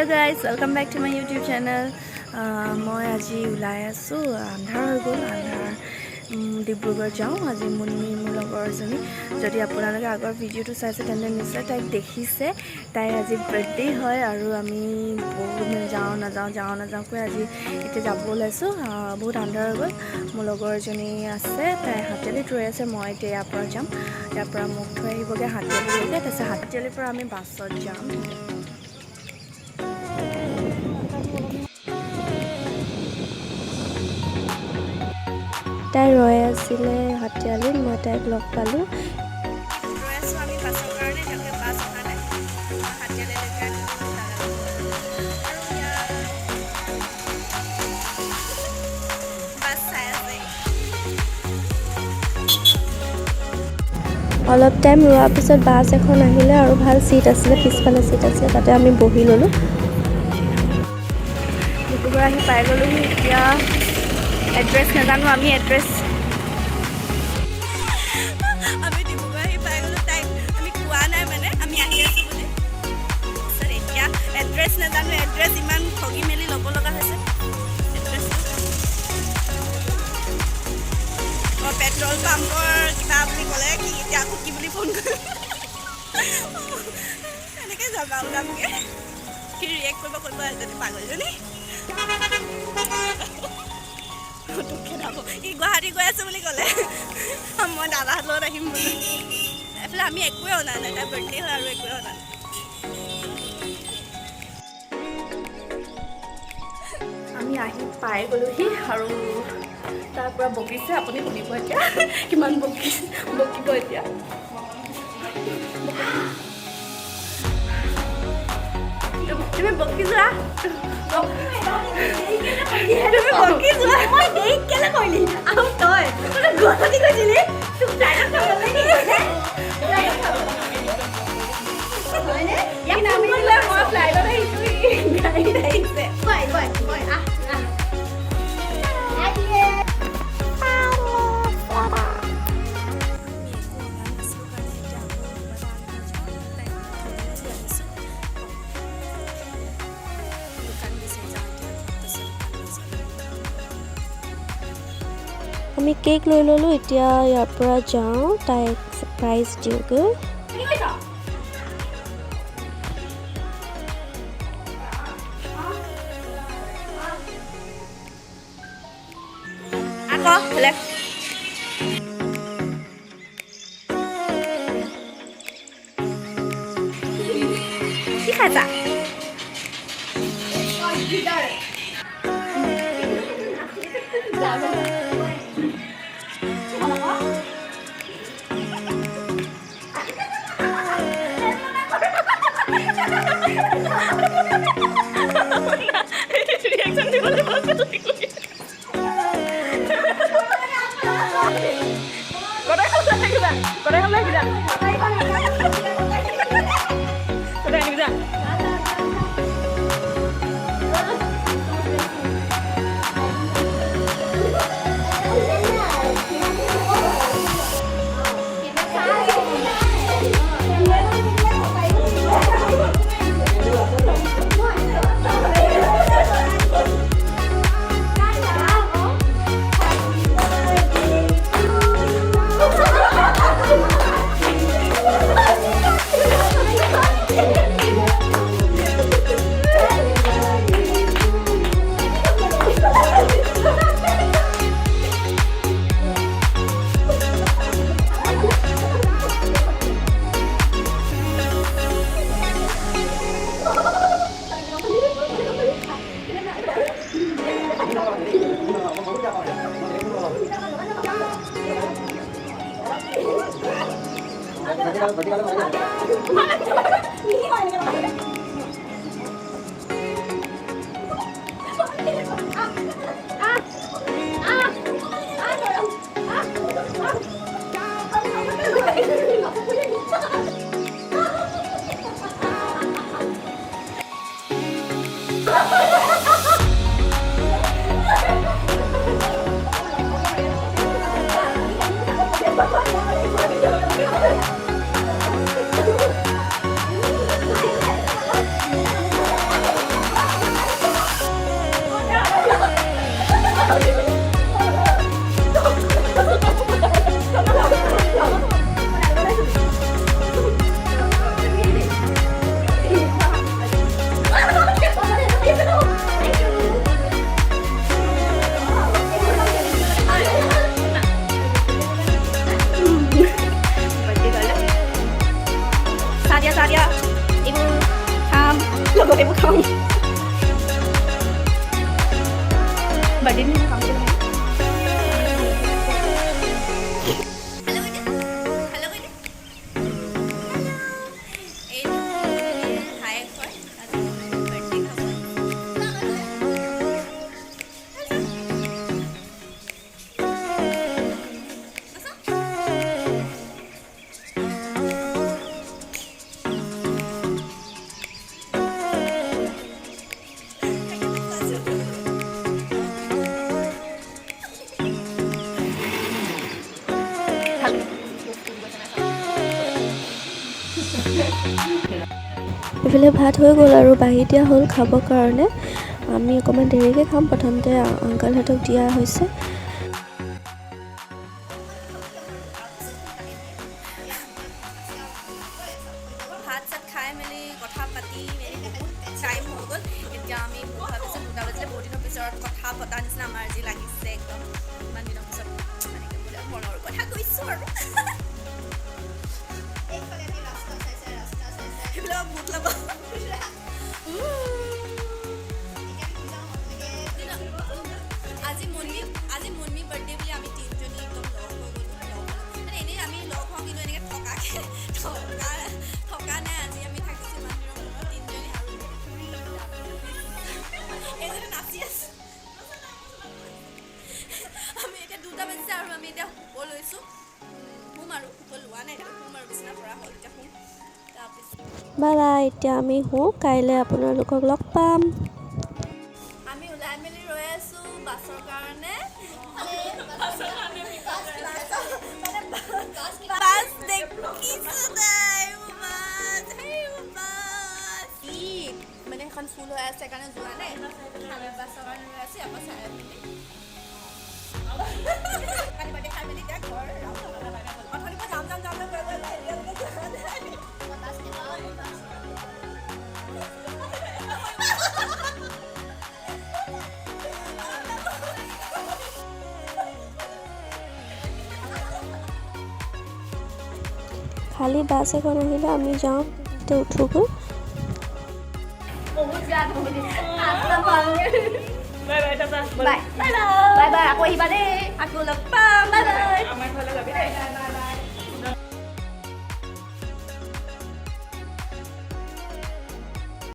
guys, welcome back to my YouTube channel. মই আজি ওলাই আছো আন্ধাৰ হৈ গ'ল আন্ধাৰ ডিব্ৰুগড় যাওঁ আজি মুন্মি মোৰ লগৰ এজনী যদি আপোনালোকে আগৰ ভিডিঅ'টো চাইছে তেন্তে নিশ্চয় তাইক দেখিছে তাইৰ আজি বাৰ্থডে হয় আৰু আমি বহুত যাওঁ কৈ আজি এতিয়া যাব ওলাইছোঁ বহুত আন্ধাৰ হৈ গ'ল মোৰ লগৰ এজনী আছে তাই হাতীয়ালিত ৰৈ আছে মই এতিয়া ইয়াৰ পৰা যাম ইয়াৰ পৰা মোক থৈ আহিবগৈ হাতীয়ালিলৈকে তাৰপিছত হাতীয়ালিৰ পৰা আমি বাছত যাম তাই ৰৈ আছিলে হাতীয়ালিত মই তাইক লগ পালোঁ ৰৈ আছোঁ আমি বাছৰ কাৰণে তেওঁলোকে বাছ অহা নাই হাতীয়ালিলৈকে বাছ চাই আছে অলপ টাইম ৰোৱাৰ পিছত বাছ এখন আহিলে আৰু ভাল চিট আছিলে পিছফালে চিট আছিলে তাতে আমি বহি ল'লোঁ ডিব্ৰুগড় আহি পাই গ'লোহি এতিয়া এড্ৰেছ নাজানো আমি এড্ৰেছ আমি ডিব্ৰুগড় আহি পাই গ'লোঁ তাইক আমি কোৱা নাই মানে আমি আহি আছোঁ বুলি তাৰপিছত এতিয়া এড্ৰেছ নাজানো এড্ৰেছ ইমান ঠগি মেলি ল'ব লগা হৈছে এড্ৰেছটো পেট্ৰল পাম্পৰ কিবা বুলি ক'লে কি এতিয়া আকৌ কি বুলি ফোন কৰিম এনেকৈ যাবা ওলামগৈ কি ৰিয়েক্ট কৰিব যদি পাগলজনী ই গুৱাহাটী গৈ আছোঁ বুলি ক'লে মই দাদাহঁতৰ লগত আহিম বুলি এইফালে আমি একোৱে অনা নাই তাইৰ বাৰ্থডে হয় আৰু একোৱে অনা নাই আমি আহি পাই গ'লোহি আৰু তাৰ পৰা বকিছে আপুনি শুনিব এতিয়া কিমান বকিব এতিয়া তুমি বকি যোৱা আমি কেক লৈ ল'লোঁ এতিয়া ইয়াৰ পৰা যাওঁ তাইক ছাৰপ্ৰাইজ দিওঁগৈ কি খাইছা ৰিয়েকশ্যন দিবলৈ বাৰ্থডে দিনা কাম কৰিব এইফালে ভাত হৈ গ'ল আৰু বাঢ়ি দিয়া হ'ল খাবৰ কাৰণে। আমি অকণমান দেৰিকৈ খাম, প্ৰথমতে আংকালহঁতক দিয়া হৈছে। ভাত চাত খাই মেলি কথা পাতি মেলি বহুত টাইম হৈ গ'ল। এতিয়া আমি ভাবিছোঁ 2টা বাজিলে, বহুত দিনৰ পিছত কথা পতা নিচিনা আমাৰ আজি লাগিছে। একদম ইমান দিনৰ পিছত এনেকৈ বোলে মনৰ কথা কৈছোঁ আৰু সেইবিলাক ভোক ল'ব। আজি মুনমি বাৰ্থডে বুলি আমি 3জনী একদম লগ হৈ গ'লোঁ। মানে এনেই আমি লগ হওঁ, কিন্তু এনেকৈ থকা নাই। আজি আমি থাকিছোঁ মন্দিৰৰ মূৰত 3জনী আৰু এইজনী নাচি আছোঁ। আমি এতিয়া 2টা বাজিছে আৰু আমি এতিয়া শুব লৈছোঁ। শুম আৰু শুব লোৱা নাই, শুম আৰু বিচনা পৰা হ'ল এতিয়া শুম। বাই বাই, এতিয়া আমি শুওঁ, কাইলৈ আপোনালোকক লগ পাম। আমি ওলাই মেলি ৰৈ আছোঁ বাছৰ কাৰণে। মানে এখন ফুল হৈ আছে সেইকাৰণে যোৱা নাই। আমি বাছৰ কাৰণে ৰৈ আছোঁ। আকৌ চাই খাই মেলি এতিয়া ঘৰ অথনিৰ পৰা যাম খালি বাছ এখন আহিলে আমি যাওঁ, উঠোগৈ। বাই বাই, আকৌ আহিবা দেই, আকৌ লগ পাম। Bye bye.